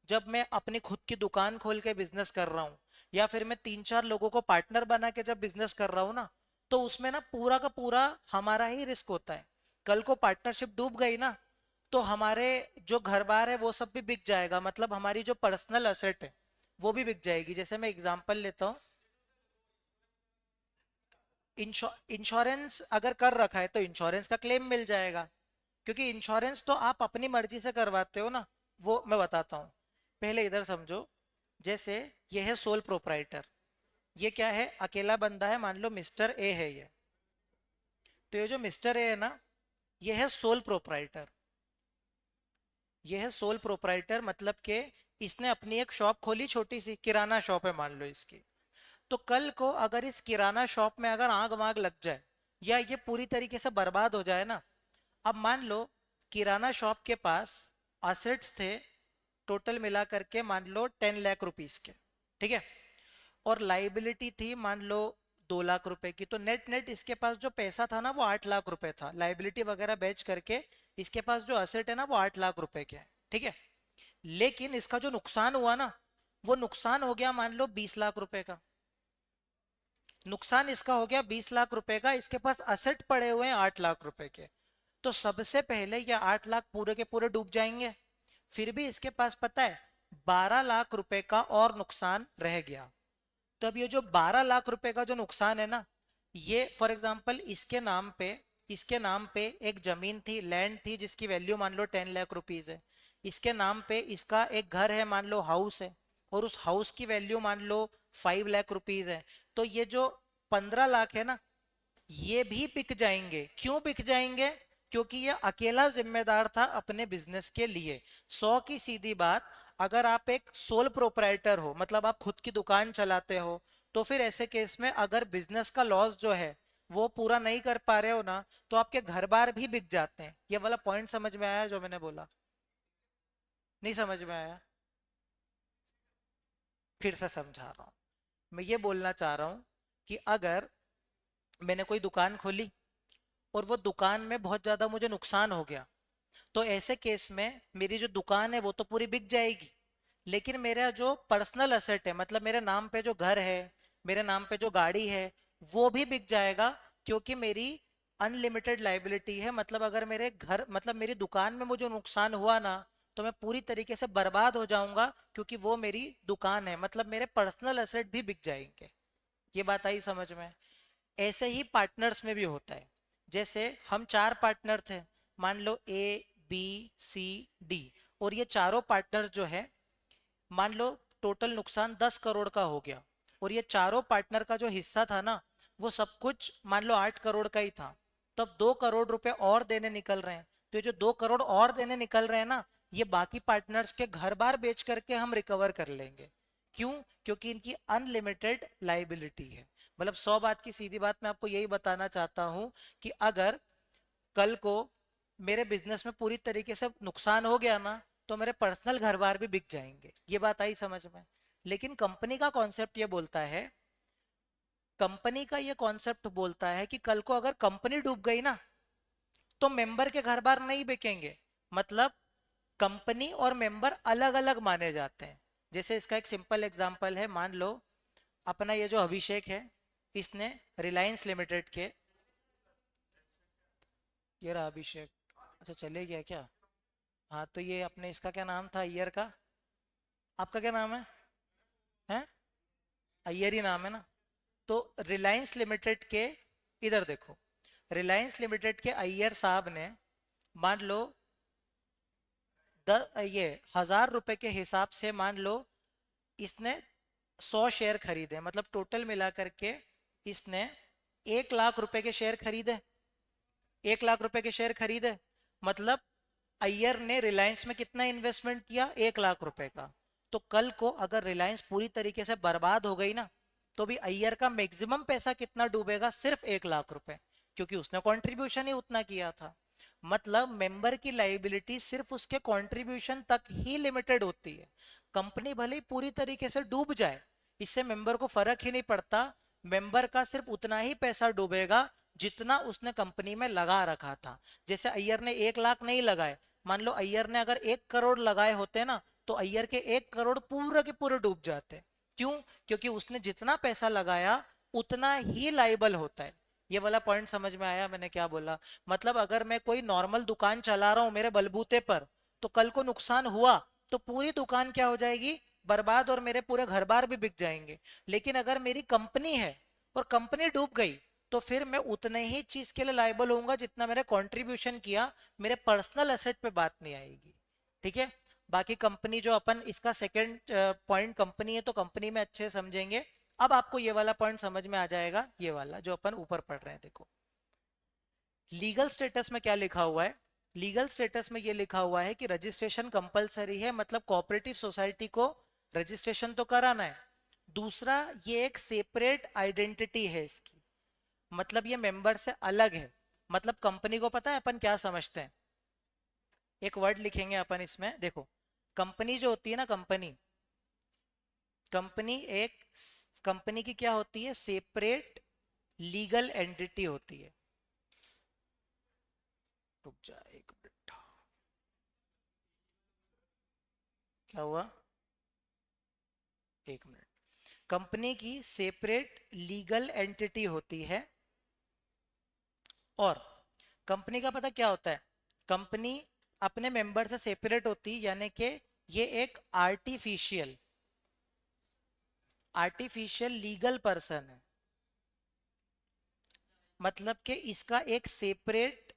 Speaker 1: जब मैं अपनी खुद की दुकान खोल के बिजनेस कर रहा हूँ, या फिर मैं 3-4 लोगों को पार्टनर बना के जब बिजनेस कर रहा हूँ ना, तो उसमें ना पूरा का पूरा हमारा ही रिस्क होता है। कल को पार्टनरशिप डूब गई ना, तो हमारे जो घर बार है वो सब भी बिक जाएगा, मतलब हमारी जो पर्सनल असेट है वो भी बिक जाएगी। जैसे मैं एग्जांपल लेता हूँ, इंश्योरेंस अगर कर रखा है तो इंश्योरेंस का क्लेम मिल जाएगा, क्योंकि इंश्योरेंस तो आप अपनी मर्जी से करवाते हो ना। वो मैं बताता हूँ, पहले इधर समझो। जैसे ये है सोल प्रोप्राइटर, ये क्या है? अकेला बंदा है, मान लो मिस्टर ए है ये। तो ये जो मिस्टर ए है ना, ये है सोल प्रोप्राइटर। ये है सोल प्रोप्राइटर, मतलब कि इसने अपनी एक शॉप खोली, छोटी सी किराना शॉप है मान लो इसकी। तो कल को अगर इस किराना शॉप में अगर आग वाग लग जाए या ये पूरी तरीके से बर्बाद हो जाए ना, अब मान लो किराना शॉप के पास असेट्स थे टोटल मिला करके मान लो 10 लाख रुपीस के, ठीक है? और लाइबिलिटी थी मान लो 2 लाख रुपए की, तो नेट नेट इसके पास जो पैसा था ना वो 8 लाख रुपए था, लाइबिलिटी वगैरह बेच करके इसके पास जो असेट है ना वो 8 लाख रुपए के है, ठीक है। लेकिन इसका जो नुकसान हुआ ना, वो नुकसान हो गया मान लो 20 लाख रुपए का। नुकसान इसका हो गया 20 लाख रुपए का, इसके पास असेट पड़े हुए हैं 8 लाख रुपए के। तो सबसे पहले ये 8 लाख पूरे के पूरे डूब जाएंगे। फिर भी इसके पास पता है 12 लाख रुपए का और नुकसान रह गया। तब ये जो 12 लाख रुपए का जो नुकसान है ना, ये फॉर एग्जाम्पल इसके नाम पे एक जमीन थी, लैंड थी, जिसकी वैल्यू मान लो 10 लाख रुपीज है। इसके नाम पे इसका एक घर है, मान लो हाउस है, और उस हाउस की वैल्यू मान लो 5 लाख रुपीज है। तो ये जो 15 लाख है ना, ये भी बिक जाएंगे। क्यों बिक जाएंगे? क्योंकि ये अकेला जिम्मेदार था अपने बिजनेस के लिए। 100 की सीधी बात, अगर आप एक सोल प्रोप्राइटर हो, मतलब आप खुद की दुकान चलाते हो, तो फिर ऐसे केस में अगर बिजनेस का लॉस जो है वो पूरा नहीं कर पा रहे हो ना, तो आपके घर बार भी बिक जाते हैं। ये वाला पॉइंट समझ में आया जो मैंने बोला? नहीं समझ में आया? फिर से समझा रहा हूं। मैं ये बोलना चाह रहा हूं कि अगर मैंने कोई दुकान खोली और वो दुकान में बहुत ज्यादा मुझे नुकसान हो गया, तो ऐसे केस में मेरी जो दुकान है वो तो पूरी बिक जाएगी, लेकिन मेरा जो पर्सनल असेट है, मतलब मेरे नाम पे जो घर है, मेरे नाम पे जो गाड़ी है, वो भी बिक जाएगा। क्योंकि मेरी अनलिमिटेड लाइबिलिटी है। मतलब अगर मेरे घर, मतलब मेरी दुकान में मुझे नुकसान हुआ ना, तो मैं पूरी तरीके से बर्बाद हो जाऊंगा, क्योंकि वो मेरी दुकान है। मतलब मेरे पर्सनल असेट भी बिक जाएंगे। ये बात आई समझ में? ऐसे ही पार्टनर्स में भी होता है। जैसे हम 4 पार्टनर थे, मान लो ए, बी, सी, डी, और ये चारों पार्टनर्स जो है, मान लो टोटल नुकसान 10 करोड़ का हो गया, और ये चारों पार्टनर का जो हिस्सा था ना, वो सब कुछ मान लो 8 करोड़ का ही था। तब 2 करोड़ रुपए और देने निकल रहे हैं। तो ये जो 2 करोड़ और देने निकल रहे हैं ना, ये बाकी पार्टनर्स के घर बार बेच करके हम रिकवर कर लेंगे। क्यों? क्योंकि इनकी अनलिमिटेड लाइबिलिटी है। मतलब 100 बात की सीधी बात मैं आपको यही बताना चाहता हूं कि अगर कल को मेरे बिजनेस में पूरी तरीके से नुकसान हो गया ना, तो मेरे पर्सनल घर बार भी बिक जाएंगे। ये बात आई समझ में? लेकिन कंपनी का कॉन्सेप्ट ये बोलता है, कंपनी का ये कॉन्सेप्ट बोलता है कि कल को अगर कंपनी डूब गई ना, तो मेंबर के घर बार नहीं बिकेंगे। मतलब कंपनी और मेंबर अलग अलग माने जाते हैं। जैसे इसका एक सिंपल एग्जांपल है, मान लो अपना ये जो अभिषेक है, इसने रिलायंस लिमिटेड के, ये रहा अभिषेक। अच्छा चले गया क्या? हाँ तो ये अपने, इसका क्या नाम था अय्यर का? आपका क्या नाम है? हैं? अय्यर ही नाम है ना? तो रिलायंस लिमिटेड के, इधर देखो, रिलायंस लिमिटेड के अय्यर साहब ने मान लो ये 1000 रुपए के हिसाब से मान लो इसने 100 शेयर खरीदे। मतलब टोटल मिला करके इसने 1 लाख रुपए के शेयर खरीदे। 1 लाख रुपए के शेयर खरीदे, मतलब अय्यर ने रिलायंस में कितना इन्वेस्टमेंट किया? 1 लाख रुपए का। तो कल को अगर रिलायंस पूरी तरीके से बर्बाद हो गई ना, तो भी अय्यर का मैक्सिमम पैसा कितना डूबेगा? सिर्फ 1 लाख रुपए, क्योंकि उसने कंट्रीब्यूशन ही उतना किया था। मतलब मेंबर की लाइबिलिटी सिर्फ उसके कंट्रीब्यूशन तक ही लिमिटेड होती है। कंपनी भले ही पूरी तरीके से डूब जाए, इससे मेंबर को फर्क ही नहीं पड़ता। मेंबर का सिर्फ उतना ही पैसा डूबेगा जितना उसने कंपनी में लगा रखा था। जैसे अय्यर ने 1 लाख नहीं लगाए, मान लो अय्यर ने अगर 1 करोड़ लगाए होते ना, तो अय्यर के 1 करोड़ पूरे के पूरे डूब जाते। क्यों? क्योंकि उसने जितना पैसा लगाया उतना ही लाइबल होता है। ये वाला पॉइंट समझ में आया मैंने क्या बोला? मतलब अगर मैं कोई नॉर्मल दुकान चला रहा हूं मेरे बलबूते पर, तो कल को नुकसान हुआ तो पूरी दुकान क्या हो जाएगी? बर्बाद, और मेरे पूरे घर बार भी बिक जाएंगे। लेकिन अगर मेरी कंपनी है और कंपनी डूब गई, तो फिर मैं उतने ही चीज के लिए लाइबल होऊंगा जितना मैंने कंट्रीब्यूशन किया। मेरे पर्सनल एसेट पे बात नहीं आएगी। ठीक है? बाकी कंपनी जो अपन, इसका सेकंड पॉइंट कंपनी है, तो कंपनी में अच्छे समझेंगे। अब आपको ये वाला पॉइंट समझ में आ जाएगा, ये वाला जो अपन ऊपर पढ़ रहे हैं। देखो लीगल स्टेटस में क्या लिखा हुआ है। लीगल स्टेटस में ये लिखा हुआ है कि रजिस्ट्रेशन कंपलसरी है, मतलब कोऑपरेटिव सोसाइटी को रजिस्ट्रेशन तो कराना है। दूसरा, ये एक सेपरेट आइडेंटिटी है इसकी, मतलब ये मेंबर से अलग है। मतलब कंपनी को पता है अपन क्या समझते हैं? एक वर्ड लिखेंगे अपन इसमें, देखो कंपनी जो होती है ना, कंपनी, कंपनी एक कंपनी की क्या होती है? सेपरेट लीगल एंटिटी होती है। रुक जा एक मिनट, क्या हुआ? एक मिनट। कंपनी की सेपरेट लीगल एंटिटी होती है, और कंपनी का पता क्या होता है? कंपनी अपने मेंबर से सेपरेट होती, यानी कि ये एक आर्टिफिशियल आर्टिफिशियल लीगल पर्सन है। मतलब कि इसका एक सेपरेट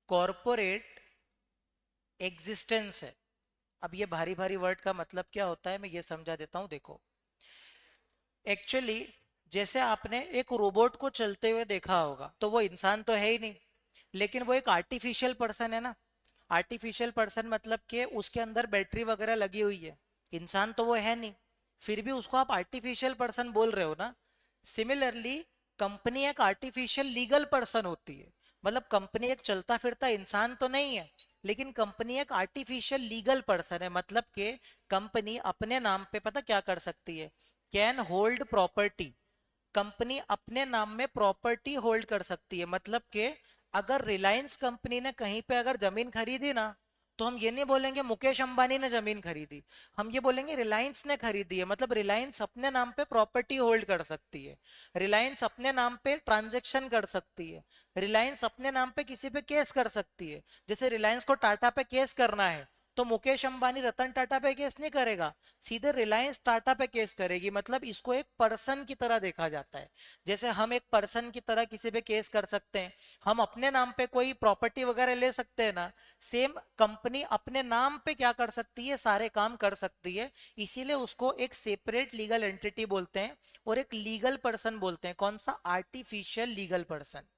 Speaker 1: कॉरपोरेट एग्जिस्टेंस है। अब ये भारी भारी वर्ड का मतलब क्या होता है, मैं ये समझा देता हूं, देखो। एक्चुअली जैसे आपने एक रोबोट को चलते हुए देखा होगा, तो वो इंसान तो है ही नहीं, लेकिन वो एक आर्टिफिशियल पर्सन है ना। आर्टिफिशियल पर्सन मतलब कि उसके अंदर बैटरी वगैरह लगी हुई है, इंसान तो वो है नहीं, फिर भी उसको आप आर्टिफिशियल पर्सन बोल रहे हो ना। सिमिलरली कंपनी एक आर्टिफिशियल लीगल पर्सन होती है। मतलब कंपनी एक चलता फिरता इंसान तो नहीं है, लेकिन कंपनी एक आर्टिफिशियल लीगल पर्सन है। मतलब कि कंपनी अपने नाम पे पता क्या कर सकती है? Can hold property. कंपनी अपने नाम में प्रॉपर्टी होल्ड कर सकती है। मतलब कि अगर रिलायंस कंपनी ने कहीं पे अगर जमीन खरीदी ना, तो हम ये नहीं बोलेंगे मुकेश अंबानी ने जमीन खरीदी, हम ये बोलेंगे रिलायंस ने खरीदी है। मतलब रिलायंस अपने नाम पे प्रॉपर्टी होल्ड कर सकती है, रिलायंस अपने नाम पे ट्रांजैक्शन कर सकती है, रिलायंस अपने नाम पे किसी पे केस कर सकती है। जैसे रिलायंस को टाटा पे केस करना है, तो मुकेश अंबानी रतन टाटा पे केस नहीं करेगा, सीधे रिलायंस टाटा पे केस करेगी। मतलब इसको एक पर्सन की तरह देखा जाता है। जैसे हम एक पर्सन की तरह किसी पे केस कर सकते हैं, हम अपने नाम पे कोई प्रॉपर्टी वगैरह ले सकते हैं ना, सेम कंपनी अपने नाम पे क्या कर सकती है? सारे काम कर सकती है। इसीलिए उसको एक सेपरेट लीगल एंटिटी बोलते हैं, और एक लीगल पर्सन बोलते हैं। कौन सा? Artificial legal person.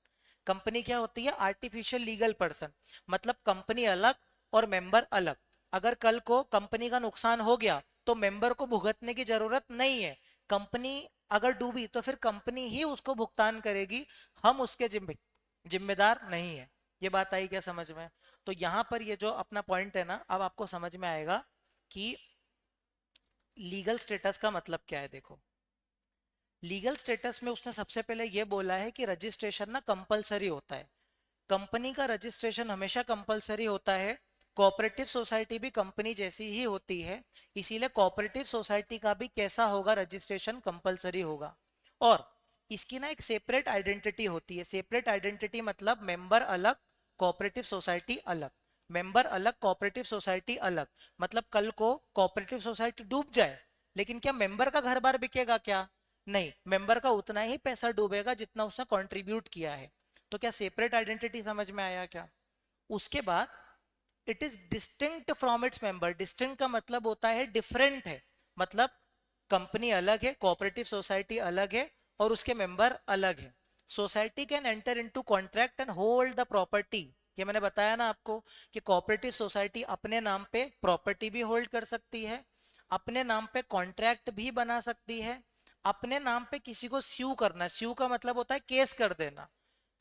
Speaker 1: कंपनी क्या होती है? Artificial legal person. मतलब कंपनी अलग और मेंबर अलग। अगर कल को कंपनी का नुकसान हो गया, तो मेंबर को भुगतने की जरूरत नहीं है। कंपनी अगर डूबी, तो फिर कंपनी ही उसको भुगतान करेगी, हम उसके जिम्मेदार नहीं है। ये बात आई क्या समझ में? तो यहां पर ये जो अपना पॉइंट है ना, अब आपको समझ में आएगा कि लीगल स्टेटस का मतलब क्या है। देखो, लीगल स्टेटस में उसने सबसे पहले ये बोला है कि रजिस्ट्रेशन ना कंपलसरी होता है। कंपनी का रजिस्ट्रेशन हमेशा कंपलसरी होता है। कोऑपरेटिव सोसाइटी भी कंपनी जैसी ही होती है, इसीलिए कोऑपरेटिव सोसाइटी का भी कैसा होगा? रजिस्ट्रेशन कंपलसरी होगा। और इसकी ना एक सेपरेट आइडेंटिटी होती है। सेपरेट आइडेंटिटी मतलब मेंबर अलग, कोऑपरेटिव सोसाइटी अलग। मेंबर अलग, कोऑपरेटिव सोसाइटी अलग। मतलब कल को कोऑपरेटिव सोसाइटी डूब जाए, लेकिन क्या मेंबर का घर बार बिकेगा क्या? नहीं, मेंबर का उतना ही पैसा डूबेगा जितना उसने कंट्रीब्यूट किया है। तो क्या सेपरेट आइडेंटिटी समझ में आया क्या? उसके बाद it is distinct from its member. Distinct का मतलब होता है डिफरेंट है। मतलब कंपनी अलग है, कोऑपरेटिव सोसाइटी अलग है, और उसके मेंबर अलग है। Society can enter into contract and hold the property. ये मैंने बताया ना आपको कि कोऑपरेटिव सोसाइटी अपने नाम पे प्रॉपर्टी भी होल्ड कर सकती है, अपने नाम पे कॉन्ट्रैक्ट भी बना सकती है, अपने नाम पे किसी को स्यू करना। स्यू का मतलब होता है केस कर देना।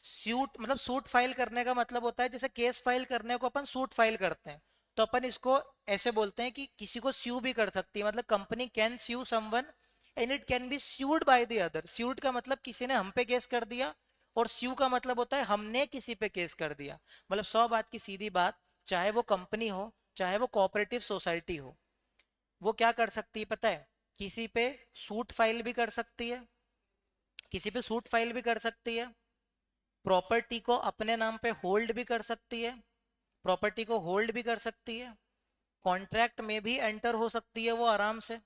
Speaker 1: सूट मतलब सूट फाइल करने का मतलब होता है, जैसे केस फाइल करने को अपन सूट फाइल करते हैं, तो अपन इसको ऐसे बोलते हैं कि किसी को स्यू भी कर सकती है। मतलब company can sue someone and it can be sued by the other. Sued का मतलब किसी ने हम पे केस कर दिया, और स्यू का मतलब होता है हमने किसी पे केस कर दिया। मतलब 100 बात की सीधी बात, चाहे वो कंपनी हो, चाहे वो कोऑपरेटिव सोसाइटी हो, वो क्या कर सकती है पता है? किसी पे सूट फाइल भी कर सकती है, किसी पे सूट फाइल भी कर सकती है, प्रॉपर्टी को अपने नाम पे होल्ड भी कर सकती है, प्रॉपर्टी को होल्ड भी कर सकती है, कॉन्ट्रैक्ट में भी एंटर हो सकती है वो आराम से।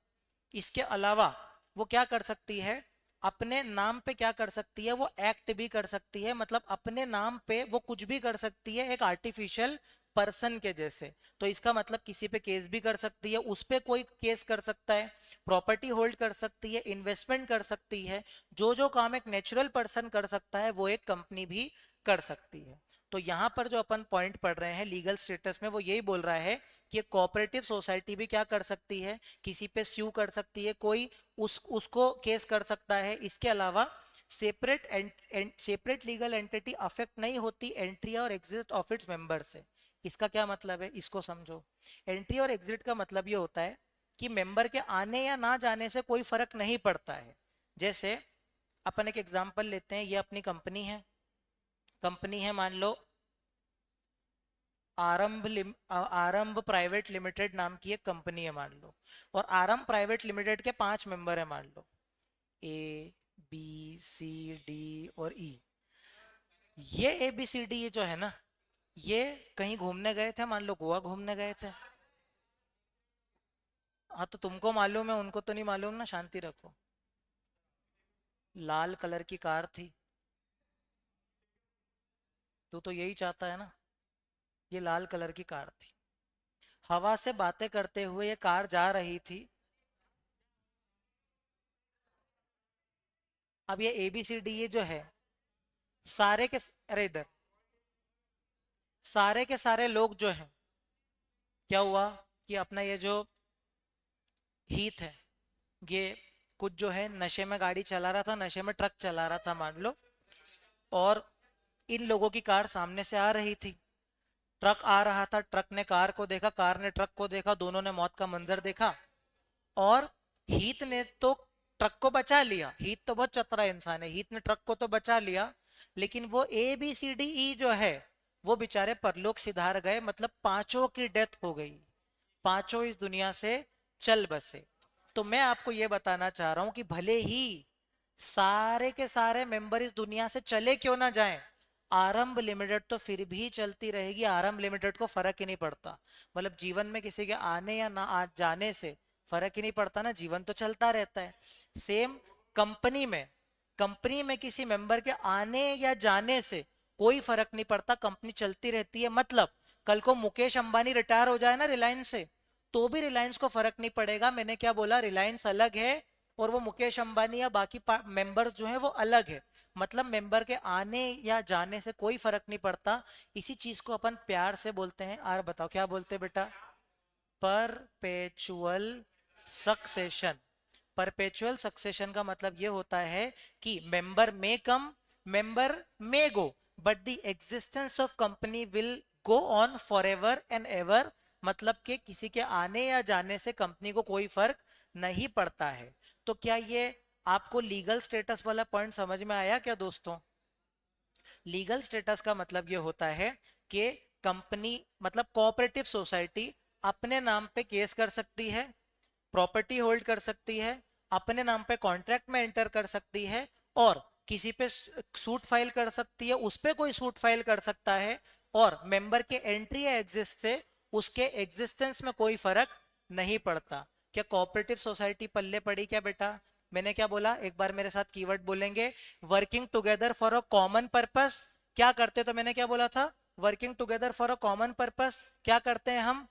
Speaker 1: इसके अलावा वो क्या कर सकती है? अपने नाम पे क्या कर सकती है? वो एक्ट भी कर सकती है। मतलब अपने नाम पे वो कुछ भी कर सकती है, एक आर्टिफिशियल पर्सन के जैसे। तो इसका मतलब किसी पे केस भी कर सकती है, उस पे कोई केस कर सकता है, प्रॉपर्टी होल्ड कर सकती है, इन्वेस्टमेंट कर सकती है। जो जो काम एक नेचुरल पर्सन कर सकता है, वो एक कंपनी भी कर सकती है। तो यहाँ पर जो अपन पॉइंट पढ़ रहे हैं लीगल स्टेटस में, वो यही बोल रहा है कि कोऑपरेटिव सोसाइटी भी क्या कर सकती है? किसी पे स्यू कर सकती है, कोई उसको केस कर सकता है। इसके अलावा सेपरेट लीगल एंटिटी अफेक्ट नहीं होती एंट्री और एग्जिट ऑफ इट्स मेंबर से। इसका क्या मतलब है? इसको समझो। एंट्री और एग्जिट का मतलब ये होता है कि मेंबर के आने या ना जाने से कोई फर्क नहीं पड़ता है। जैसे अपन एक एग्जांपल लेते हैं, ये अपनी कंपनी है मान लो आरंभ प्राइवेट लिमिटेड नाम की एक कंपनी है मान लो, और आरंभ प्राइवेट लिमिटेड के 5 मेंबर है मान लो, ए बी सी डी और ई। ये ए बी सी डी जो है ना, ये कहीं घूमने गए थे, मान लो गोवा घूमने गए थे। हाँ तो तुमको मालूम है, उनको तो नहीं मालूम ना, शांति रखो। लाल कलर की कार थी, तू तो यही चाहता है ना। ये लाल कलर की कार थी, हवा से बातें करते हुए ये कार जा रही थी। अब ये ए बी सी डी ये जो है सारे के, अरे इधर, सारे के सारे लोग जो हैं, क्या हुआ कि अपना ये जो हीथ है, ये कुछ जो है नशे में गाड़ी चला रहा था, नशे में ट्रक चला रहा था मान लो, और इन लोगों की कार सामने से आ रही थी। ट्रक आ रहा था, ट्रक ने कार को देखा, कार ने ट्रक को देखा, दोनों ने मौत का मंजर देखा। और हीथ ने तो ट्रक को बचा लिया, हीथ तो बहुत चतुरा इंसान है, हीथ ने ट्रक को तो बचा लिया, लेकिन वो A B C D E जो है वो बेचारे परलोक सिधार गए, मतलब पांचों की डेथ हो गई, पांचों इस दुनिया से चल बसे। तो मैं आपको यह बताना चाह रहा हूं कि भले ही सारे के सारे मेंबर इस दुनिया से चले क्यों ना जाएं, आरंभ लिमिटेड तो फिर भी चलती रहेगी, आरंभ लिमिटेड को फर्क ही नहीं पड़ता। मतलब जीवन में किसी के आने या ना आ जाने से फर्क ही नहीं पड़ता ना, जीवन तो चलता रहता है। सेम कंपनी में किसी मेंबर के आने या जाने से कोई फर्क नहीं पड़ता, कंपनी चलती रहती है। मतलब कल को मुकेश अंबानी रिटायर हो जाए ना रिलायंस से, तो भी रिलायंस को फर्क नहीं पड़ेगा। मैंने क्या बोला, रिलायंस अलग है और वो मुकेश अंबानी या बाकी मेंबर्स जो है वो अलग है। मतलब मेंबर के आने या जाने से कोई फर्क नहीं पड़ता। इसी चीज को अपन प्यार से बोलते हैं, और बताओ क्या बोलते हैं बेटा, परपेचुअल सक्सेशन। परपेचुअल सक्सेशन का मतलब ये होता है कि मेंबर में कम, मेंबर में go, but the existence of company will go on for ever and ever. मतलब कि किसी के आने या जाने से कंपनी को कोई फर्क नहीं पड़ता है। तो क्या ये आपको लीगल स्टेटस वाला पॉइंट समझ में आया क्या दोस्तों? लीगल स्टेटस का मतलब ये होता है कि कंपनी मतलब कोऑपरेटिव सोसाइटी अपने नाम पे केस कर सकती है, प्रॉपर्टी होल्ड कर सकती है, अपने नाम पे कॉन्ट्रैक्ट में एंटर कर सकती है, और किसी पे सूट फाइल कर सकती है, उस पे कोई सूट फाइल कर सकता है, और मेंबर के एंट्री या एग्जिस्ट से उसके एग्जिस्टेंस में कोई फर्क नहीं पड़ता। क्या कोऑपरेटिव सोसाइटी पल्ले पड़ी क्या बेटा? मैंने क्या बोला, एक बार मेरे साथ कीवर्ड बोलेंगे, working together for a common purpose. क्या करते, तो मैंने क्या बोला था, working together for a common purpose. क्या करते हैं हम?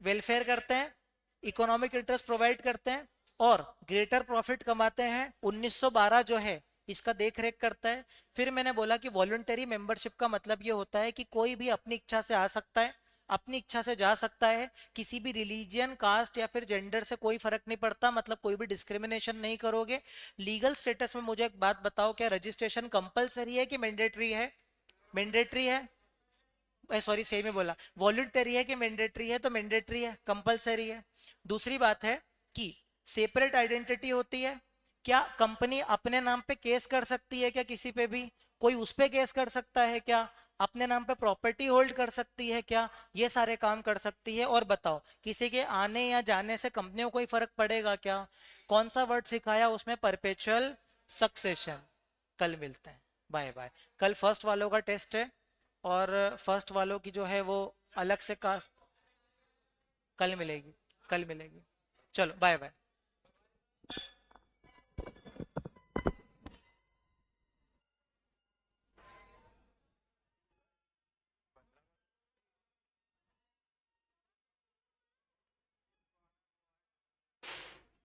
Speaker 1: वेलफेयर करते हैं, इकोनॉमिक इंटरेस्ट प्रोवाइड करते हैं, और ग्रेटर प्रॉफिट कमाते हैं। 1912 जो है इसका देख रेख करता है। फिर मैंने बोला कि वॉलंटरी मेंबरशिप का मतलब ये होता है कि कोई भी अपनी इच्छा से आ सकता है, अपनी इच्छा से जा सकता है, किसी भी रिलीजियन, कास्ट या फिर जेंडर से कोई फर्क नहीं पड़ता, मतलब कोई भी डिस्क्रिमिनेशन नहीं करोगे। लीगल स्टेटस में मुझे एक बात बताओ, क्या रजिस्ट्रेशन कंपलसरी है कि मैंडेटरी है? मैंडेटरी है, सॉरी सही में बोला, वॉलंटरी है कि मैंडेटरी है? तो मैंडेटरी है, कंपलसरी है। दूसरी बात है कि सेपरेट आइडेंटिटी होती है। क्या कंपनी अपने नाम पे केस कर सकती है क्या किसी पे भी? कोई उस पे केस कर सकता है क्या? अपने नाम पे प्रॉपर्टी होल्ड कर सकती है क्या? ये सारे काम कर सकती है। और बताओ, किसी के आने या जाने से कंपनी को कोई फर्क पड़ेगा क्या? कौन सा वर्ड सिखाया उसमें? Perpetual succession. कल मिलते हैं, बाय बाय। कल फर्स्ट वालों का टेस्ट है, और फर्स्ट वालों की जो है वो अलग से कास्ट, कल मिलेगी, कल मिलेगी। चलो बाय बाय।